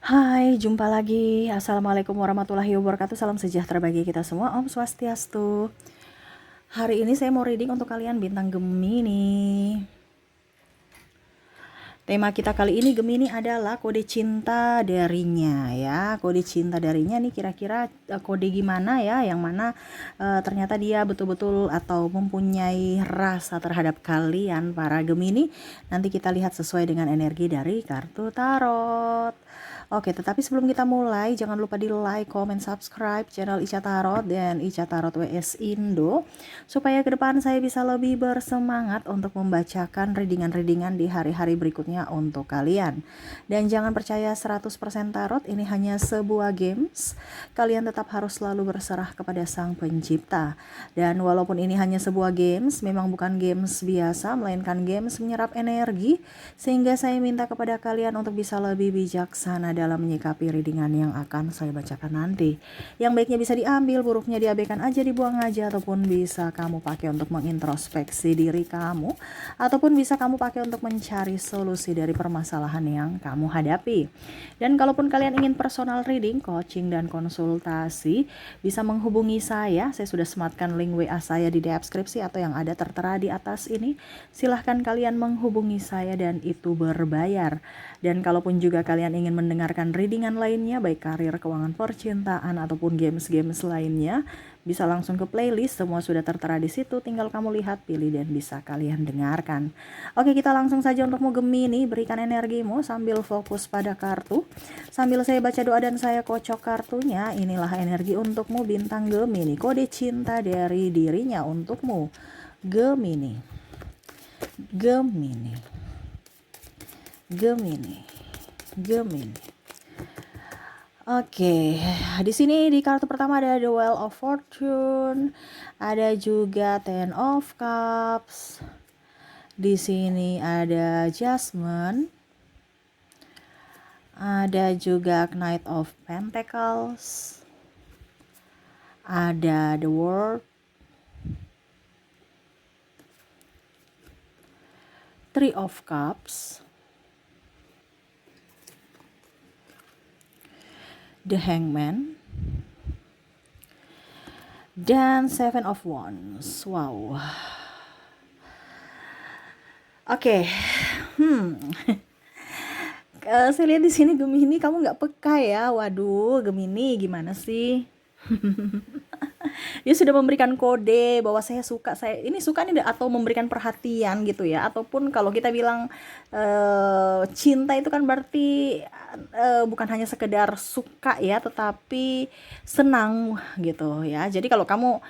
Hai, jumpa lagi. Assalamualaikum warahmatullahi wabarakatuh. Salam sejahtera bagi kita semua. Om Swastiastu. Hari ini saya mau reading untuk kalian bintang Gemini. Tema kita kali ini Gemini adalah kode cinta darinya ya. Kode cinta darinya nih kira-kira kode gimana ya, yang mana ternyata dia betul-betul atau mempunyai rasa terhadap kalian para Gemini. Nanti kita lihat sesuai dengan energi dari kartu tarot. Oke, tetapi sebelum kita mulai, jangan lupa di like, comment, subscribe channel Ica Tarot dan Ica Tarot WS Indo, supaya ke depan saya bisa lebih bersemangat untuk membacakan readingan-readingan di hari-hari berikutnya untuk kalian. Dan jangan percaya 100% tarot, ini hanya sebuah games. Kalian tetap harus selalu berserah kepada Sang Pencipta. Dan walaupun ini hanya sebuah games, memang bukan games biasa, melainkan games menyerap energi, sehingga saya minta kepada kalian untuk bisa lebih bijaksana dalam menyikapi readingan yang akan saya bacakan nanti. Yang baiknya bisa diambil, buruknya diabaikan aja, dibuang aja, ataupun bisa kamu pakai untuk mengintrospeksi diri kamu, ataupun bisa kamu pakai untuk mencari solusi dari permasalahan yang kamu hadapi. Dan kalaupun kalian ingin personal reading, coaching, dan konsultasi, bisa menghubungi saya. Saya sudah sematkan link WA saya di deskripsi atau yang ada tertera di atas ini. Silahkan kalian menghubungi saya dan itu berbayar. Dan kalaupun juga kalian ingin mendengarkan readingan lainnya, baik karir, keuangan, percintaan, ataupun games-games lainnya, bisa langsung ke playlist, semua sudah tertera di situ, tinggal kamu lihat, pilih, dan bisa kalian dengarkan. Oke, kita langsung saja untukmu Gemini, berikan energimu sambil fokus pada kartu. Sambil saya baca doa dan saya kocok kartunya, inilah energi untukmu bintang Gemini, kode cinta dari dirinya untukmu Gemini. Gemini. Gemini. Gemini. Oke, di sini di kartu pertama ada The Wheel of Fortune, ada juga Ten of Cups. Di sini ada Jasmine, ada juga Knight of Pentacles, ada The World, Three of Cups, The Hangman, dan Seven of Wands. Wow. Oke. Saya lihat di sini Gemini kamu nggak peka ya. Waduh, Gemini gimana sih? Dia sudah memberikan kode bahwa saya suka, saya ini suka nih, atau memberikan perhatian gitu ya, ataupun kalau kita bilang cinta itu kan berarti bukan hanya sekedar suka ya, tetapi senang gitu ya. Jadi kalau kamu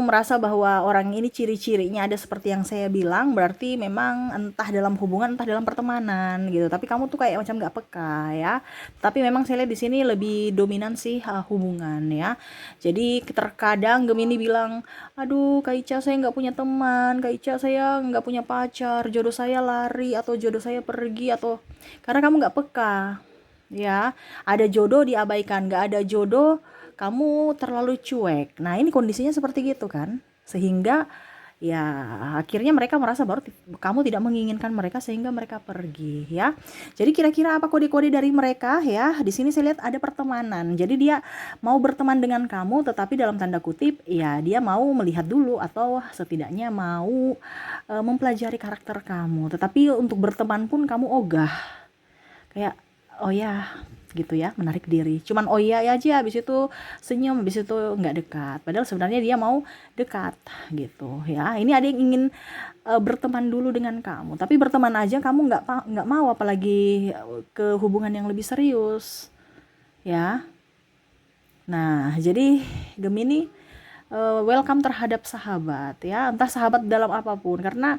merasa bahwa orang ini ciri-cirinya ada seperti yang saya bilang, berarti memang entah dalam hubungan, entah dalam pertemanan gitu. Tapi kamu tuh kayak macam nggak peka ya. Tapi memang saya lihat di sini lebih dominan sih hubungan ya. Jadi terkadang Gemini bilang, aduh Kak Ica saya nggak punya teman, Kak Ica saya nggak punya pacar, jodoh saya lari atau jodoh saya pergi, atau karena kamu nggak peka ya. Ada jodoh diabaikan, nggak ada jodoh kamu terlalu cuek. Nah ini kondisinya seperti gitu kan, sehingga ya akhirnya mereka merasa bahwa kamu tidak menginginkan mereka sehingga mereka pergi ya. Jadi kira-kira apa kode-kode dari mereka ya? Di sini saya lihat ada pertemanan. Jadi dia mau berteman dengan kamu, tetapi dalam tanda kutip ya dia mau melihat dulu, atau setidaknya mau mempelajari karakter kamu. Tetapi untuk berteman pun kamu ogah. Kayak oh ya gitu ya, menarik diri, cuman oh iya aja, habis itu senyum, habis itu nggak dekat, padahal sebenarnya dia mau dekat gitu ya. Ini ada yang ingin berteman dulu dengan kamu, tapi berteman aja kamu nggak mau, apalagi ke hubungan yang lebih serius ya. Nah jadi Gemini, welcome terhadap sahabat ya, entah sahabat dalam apapun, karena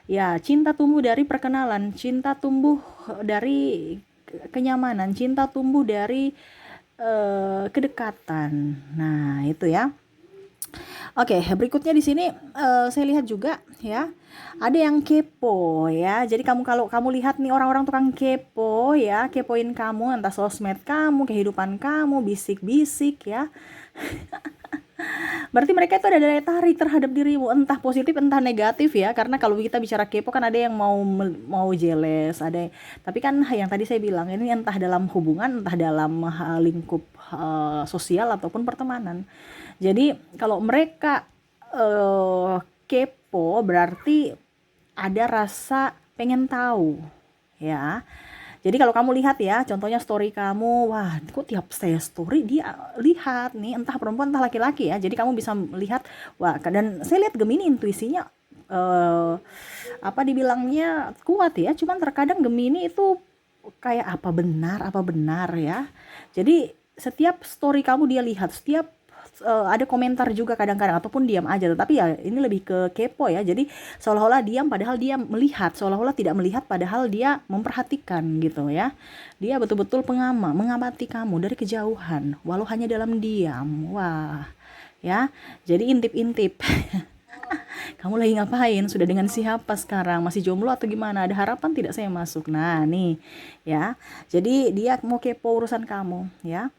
ya cinta tumbuh dari perkenalan, cinta tumbuh dari kenyamanan, cinta tumbuh dari kedekatan. Nah, itu ya. Oke, berikutnya di sini saya lihat juga ya, ada yang kepo ya. Jadi kalau kamu lihat nih orang-orang tukang kepo ya, kepoin kamu, entah sosmed kamu, kehidupan kamu, bisik-bisik ya. Berarti mereka itu ada daya tarik terhadap dirimu, entah positif entah negatif ya. Karena kalau kita bicara kepo kan ada yang mau jealous, tapi kan yang tadi saya bilang ini entah dalam hubungan, entah dalam lingkup sosial ataupun pertemanan. Jadi kalau mereka kepo berarti ada rasa pengen tahu ya. Jadi kalau kamu lihat ya, contohnya story kamu, wah kok tiap saya story dia lihat nih, entah perempuan entah laki-laki ya. Jadi kamu bisa melihat, wah, dan saya lihat Gemini intuisinya apa dibilangnya kuat ya. Cuman terkadang Gemini itu kayak apa benar ya. Jadi setiap story kamu dia lihat, setiap ada komentar juga kadang-kadang ataupun diam aja, tetapi ya ini lebih ke kepo ya. Jadi seolah-olah diam padahal dia melihat, seolah-olah tidak melihat padahal dia memperhatikan gitu ya. Dia betul-betul mengamati kamu dari kejauhan walau hanya dalam diam. Wah ya, jadi intip-intip. Kamu lagi ngapain? Sudah dengan siapa sekarang? Masih jomblo atau gimana? Ada harapan tidak saya masuk? Nah nih ya, jadi dia mau kepo urusan kamu ya.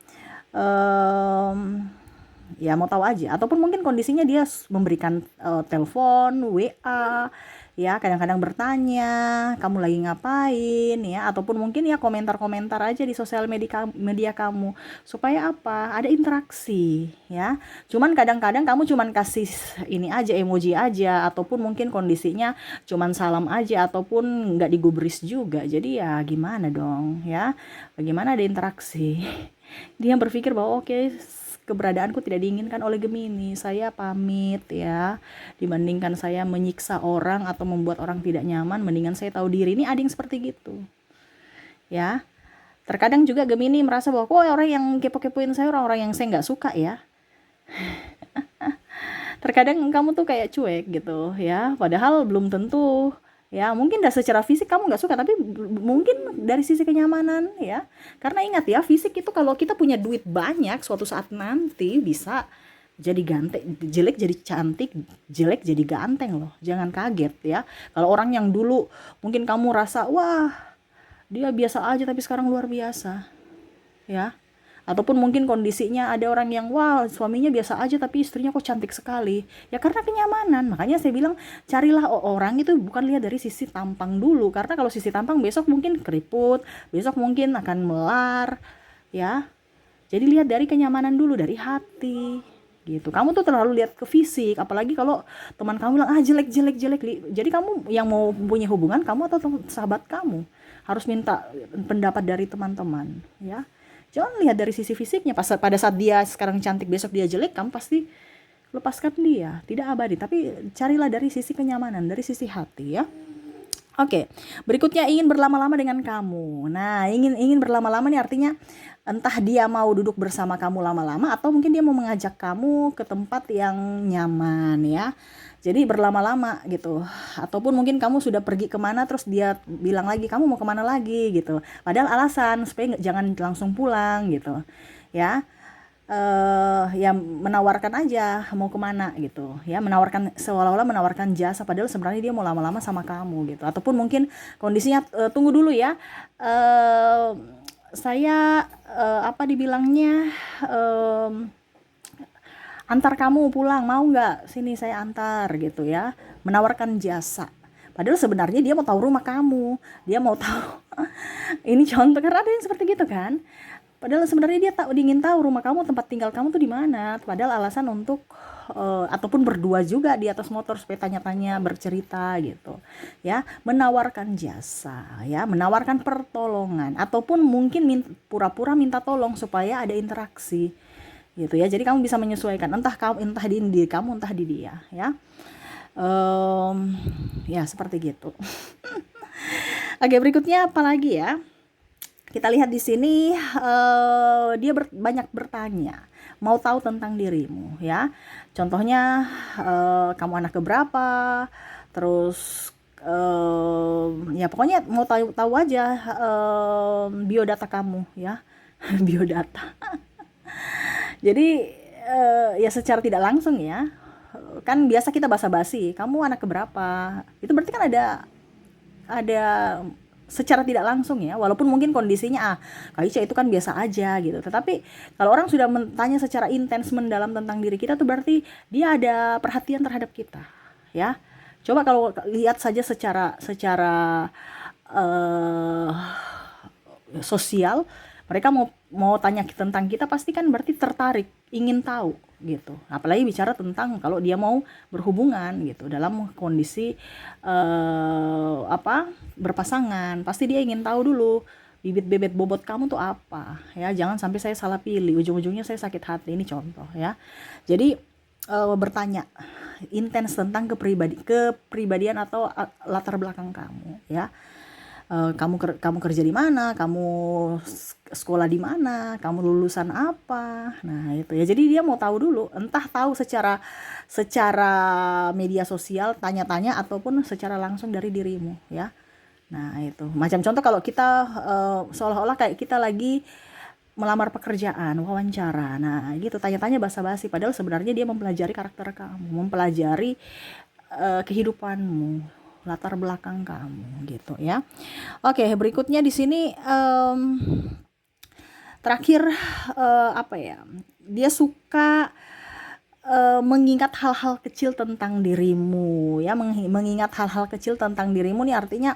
Ya mau tahu aja, ataupun mungkin kondisinya dia memberikan telepon, WA ya, kadang-kadang bertanya kamu lagi ngapain ya, ataupun mungkin ya komentar-komentar aja di sosial media kamu, supaya apa, ada interaksi ya. Cuman kadang-kadang kamu cuman kasih ini aja, emoji aja, ataupun mungkin kondisinya cuman salam aja ataupun nggak digubris juga. Jadi ya gimana dong ya, bagaimana ada interaksi. Dia berpikir bahwa oke, keberadaanku tidak diinginkan oleh Gemini, saya pamit ya. Dibandingkan saya menyiksa orang atau membuat orang tidak nyaman, mendingan saya tahu diri. Ini ada yang seperti gitu ya. Terkadang juga Gemini merasa bahwa kok orang yang kepo-kepoin saya orang-orang yang saya nggak suka ya. Terkadang kamu tuh kayak cuek gitu ya, padahal belum tentu ya. Mungkin secara fisik kamu nggak suka, tapi mungkin dari sisi kenyamanan ya. Karena ingat ya, fisik itu kalau kita punya duit banyak, suatu saat nanti bisa jadi ganteng, jelek jadi cantik, jelek jadi ganteng loh. Jangan kaget ya. Kalau orang yang dulu mungkin kamu rasa wah dia biasa aja tapi sekarang luar biasa ya. Ataupun mungkin kondisinya ada orang yang wah suaminya biasa aja tapi istrinya kok cantik sekali ya, karena kenyamanan. Makanya saya bilang carilah orang itu bukan lihat dari sisi tampang dulu, karena kalau sisi tampang besok mungkin keriput, besok mungkin akan melar ya. Jadi lihat dari kenyamanan dulu, dari hati gitu. Kamu tuh terlalu lihat ke fisik, apalagi kalau teman kamu bilang jelek jelek jelek. Jadi kamu yang mau punya hubungan, kamu atau sahabat kamu harus minta pendapat dari teman-teman ya. Jangan lihat dari sisi fisiknya. Pada saat dia sekarang cantik besok dia jelek, kamu pasti lepaskan dia, tidak abadi. Tapi carilah dari sisi kenyamanan, dari sisi hati ya. Oke, berikutnya ingin berlama-lama dengan kamu. Nah, ingin berlama-lama nih artinya entah dia mau duduk bersama kamu lama-lama atau mungkin dia mau mengajak kamu ke tempat yang nyaman ya. Jadi berlama-lama gitu. Ataupun mungkin kamu sudah pergi kemana terus dia bilang lagi kamu mau kemana lagi gitu. Padahal alasan supaya jangan langsung pulang gitu ya. Ya menawarkan aja mau kemana gitu ya, menawarkan seolah-olah menawarkan jasa padahal sebenarnya dia mau lama-lama sama kamu gitu. Ataupun mungkin kondisinya tunggu dulu ya, saya apa dibilangnya, antar kamu pulang mau nggak, sini saya antar gitu ya, menawarkan jasa padahal sebenarnya dia mau tahu rumah kamu, dia mau tahu ini contoh karena ada yang seperti gitu kan. Padahal sebenarnya dia ingin tahu rumah kamu, tempat tinggal kamu tuh di mana. Padahal alasan untuk ataupun berdua juga di atas motor supaya tanya-tanya, bercerita gitu. Ya, menawarkan jasa, ya, menawarkan pertolongan ataupun mungkin pura-pura minta tolong supaya ada interaksi. Gitu ya. Jadi kamu bisa menyesuaikan entah di diri kamu, entah di dia, ya. Ya, seperti gitu. Oke, berikutnya apa lagi ya? Kita lihat di sini dia banyak bertanya, mau tahu tentang dirimu ya. Contohnya kamu anak keberapa, terus ya pokoknya mau tahu aja biodata kamu ya. Biodata. Jadi ya secara tidak langsung ya, kan biasa kita basa-basi, kamu anak keberapa, itu berarti kan ada secara tidak langsung ya, walaupun mungkin kondisinya Kak Ica itu kan biasa aja gitu, tetapi kalau orang sudah tanya secara intens mendalam tentang diri kita tuh berarti dia ada perhatian terhadap kita ya. Coba kalau lihat saja secara eh, sosial, mereka mau tanya tentang kita pasti kan berarti tertarik, ingin tahu gitu. Apalagi bicara tentang kalau dia mau berhubungan gitu dalam kondisi berpasangan, pasti dia ingin tahu dulu bibit-bibit bobot kamu tuh apa ya. Jangan sampai saya salah pilih, ujung-ujungnya saya sakit hati. Ini contoh ya. Jadi bertanya intens tentang kepribadian atau latar belakang kamu ya. Kamu kerja di mana, kamu sekolah di mana, kamu lulusan apa. Nah, itu ya. Jadi dia mau tahu dulu, entah tahu secara media sosial tanya-tanya ataupun secara langsung dari dirimu ya. Nah, itu. Macam contoh kalau kita seolah-olah kayak kita lagi melamar pekerjaan, wawancara. Nah, gitu tanya-tanya basa-basi padahal sebenarnya dia mempelajari karakter kamu, mempelajari kehidupanmu, latar belakang kamu gitu ya. Oke, berikutnya di sini terakhir dia suka mengingat hal-hal kecil tentang dirimu ya. Mengingat hal-hal kecil tentang dirimu nih artinya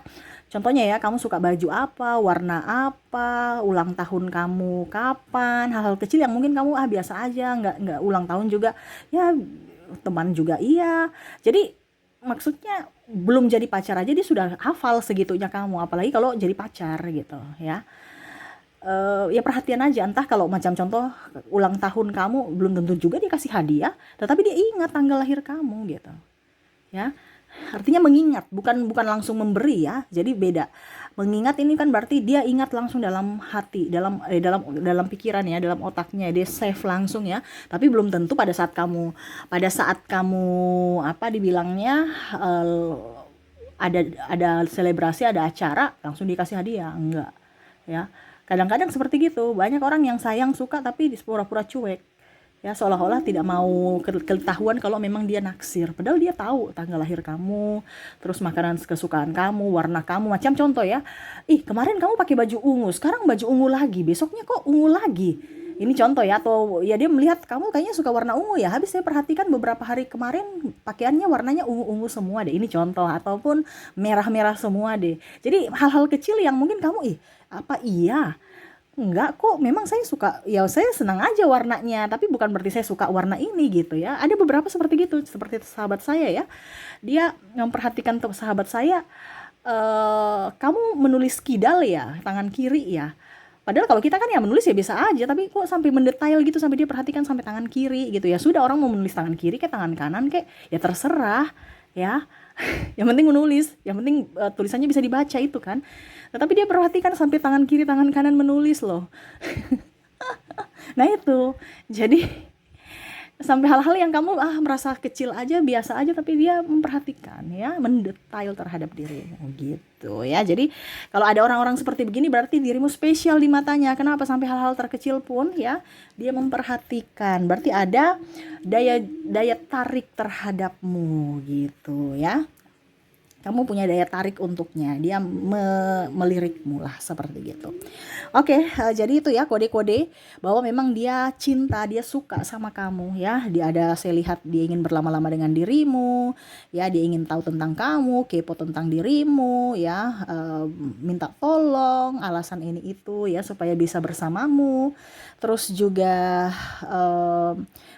contohnya ya, kamu suka baju apa, warna apa, ulang tahun kamu kapan, hal-hal kecil yang mungkin kamu biasa aja, nggak ulang tahun juga ya, teman juga iya. Jadi maksudnya belum jadi pacar aja dia sudah hafal segitunya kamu, apalagi kalau jadi pacar gitu ya. Ya perhatian aja, entah kalau macam contoh ulang tahun kamu belum tentu juga dia kasih hadiah, tetapi dia ingat tanggal lahir kamu gitu ya. Artinya mengingat, bukan langsung memberi ya. Jadi beda. Mengingat ini kan berarti dia ingat langsung dalam hati, dalam pikiran ya, dalam otaknya, dia save langsung ya. Tapi belum tentu pada saat kamu dibilangnya ada selebrasi, ada acara langsung dikasih hadiah, enggak ya. Kadang-kadang seperti gitu. Banyak orang yang sayang, suka tapi pura-pura cuek ya, seolah-olah tidak mau ketahuan kalau memang dia naksir, padahal dia tahu tanggal lahir kamu, terus makanan kesukaan kamu, warna kamu. Macam contoh ya, kemarin kamu pakai baju ungu, sekarang baju ungu lagi, besoknya kok ungu lagi. Ini contoh ya. Atau ya dia melihat kamu kayaknya suka warna ungu ya, habis saya perhatikan beberapa hari kemarin pakaiannya warnanya ungu-ungu semua deh. Ini contoh. Ataupun merah-merah semua deh. Jadi hal-hal kecil yang mungkin kamu iya, enggak kok, memang saya suka, ya saya senang aja warnanya, tapi bukan berarti saya suka warna ini gitu ya. Ada beberapa seperti gitu, seperti sahabat saya ya, dia memperhatikan untuk sahabat saya, kamu menulis kidal ya, tangan kiri ya. Padahal kalau kita kan ya menulis ya biasa aja, tapi kok sampai mendetail gitu, sampai dia perhatikan sampai tangan kiri gitu ya. Sudah, orang mau menulis tangan kiri kayak tangan kanan kayak ya terserah ya. Yang penting menulis, yang penting tulisannya bisa dibaca itu kan. Tetapi dia perhatikan sampai tangan kiri tangan kanan menulis loh. Nah itu, jadi sampai hal-hal yang kamu merasa kecil aja, biasa aja, tapi dia memperhatikan ya, mendetail terhadap dirimu gitu ya. Jadi kalau ada orang-orang seperti begini berarti dirimu spesial di matanya. Kenapa? Sampai hal-hal terkecil pun ya dia memperhatikan. Berarti ada daya tarik terhadapmu gitu ya. Kamu punya daya tarik untuknya, dia melirikmu lah seperti gitu. Oke, jadi itu ya kode-kode bahwa memang dia cinta, dia suka sama kamu ya. Saya lihat dia ingin berlama-lama dengan dirimu ya, dia ingin tahu tentang kamu, kepo tentang dirimu ya, minta tolong, alasan ini itu ya supaya bisa bersamamu. Terus juga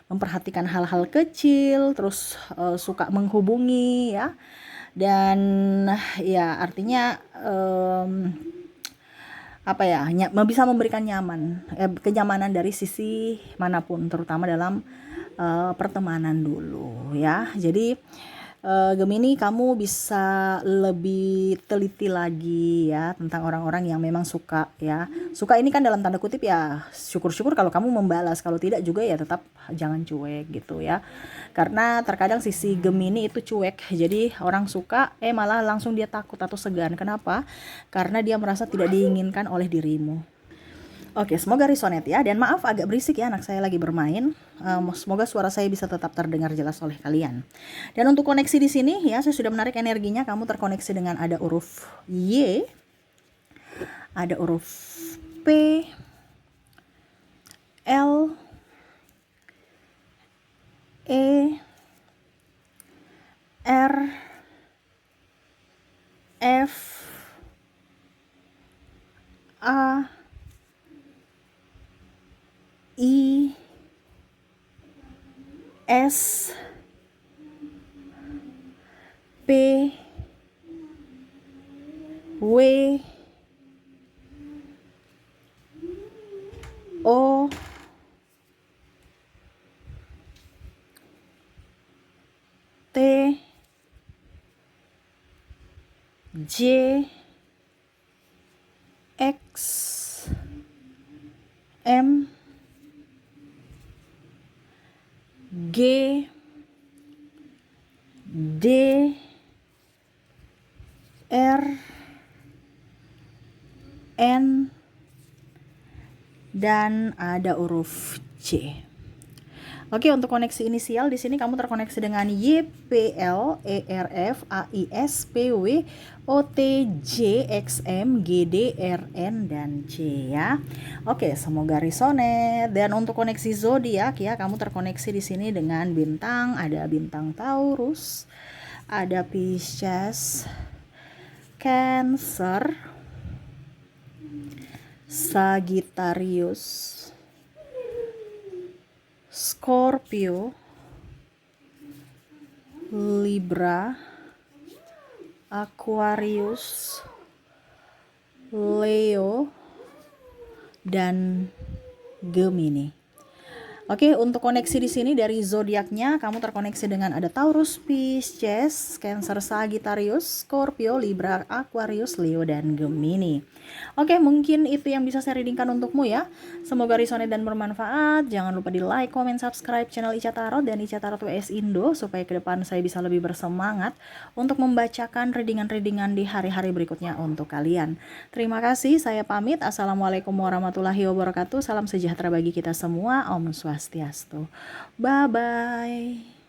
memperhatikan hal-hal kecil, terus suka menghubungi ya. Dan ya artinya bisa memberikan kenyamanan dari sisi manapun, terutama dalam pertemanan dulu ya. Jadi Gemini, kamu bisa lebih teliti lagi ya tentang orang-orang yang memang suka ya. Suka ini kan dalam tanda kutip ya, syukur-syukur kalau kamu membalas, kalau tidak juga ya tetap jangan cuek gitu ya. Karena terkadang sisi Gemini itu cuek, jadi orang suka malah langsung dia takut atau segan. Kenapa? Karena dia merasa tidak diinginkan oleh dirimu. Oke, semoga resonate ya. Dan maaf agak berisik ya, anak saya lagi bermain. Semoga suara saya bisa tetap terdengar jelas oleh kalian. Dan untuk koneksi di sini ya, saya sudah menarik energinya. Kamu terkoneksi dengan ada huruf Y, ada huruf P, L, E, R, F, A, I, S, P, W, O, T, J, X, M, G, D, R, N, dan ada huruf C. Oke, untuk koneksi inisial di sini kamu terkoneksi dengan Y, P, L, E, R, F, A, I, S, P, W, O, T, J, X, M, G, D, R, N, dan C ya. Oke, semoga resonate. Dan untuk koneksi zodiak ya, kamu terkoneksi di sini dengan bintang, ada bintang Taurus, ada Pisces, Cancer, Sagittarius, Scorpio, Libra, Aquarius, Leo, dan Gemini. Oke, untuk koneksi di sini dari zodiaknya kamu terkoneksi dengan ada Taurus, Pisces, Cancer, Sagittarius, Scorpio, Libra, Aquarius, Leo, dan Gemini. Oke, mungkin itu yang bisa saya readingkan untukmu ya. Semoga resonate dan bermanfaat. Jangan lupa di like, comment, subscribe channel Ica Tarot dan Ica Tarot WS Indo supaya ke depan saya bisa lebih bersemangat untuk membacakan readingan-readingan di hari-hari berikutnya untuk kalian. Terima kasih, saya pamit. Assalamualaikum warahmatullahi wabarakatuh. Salam sejahtera bagi kita semua. Om Swastiastu. Bye-bye.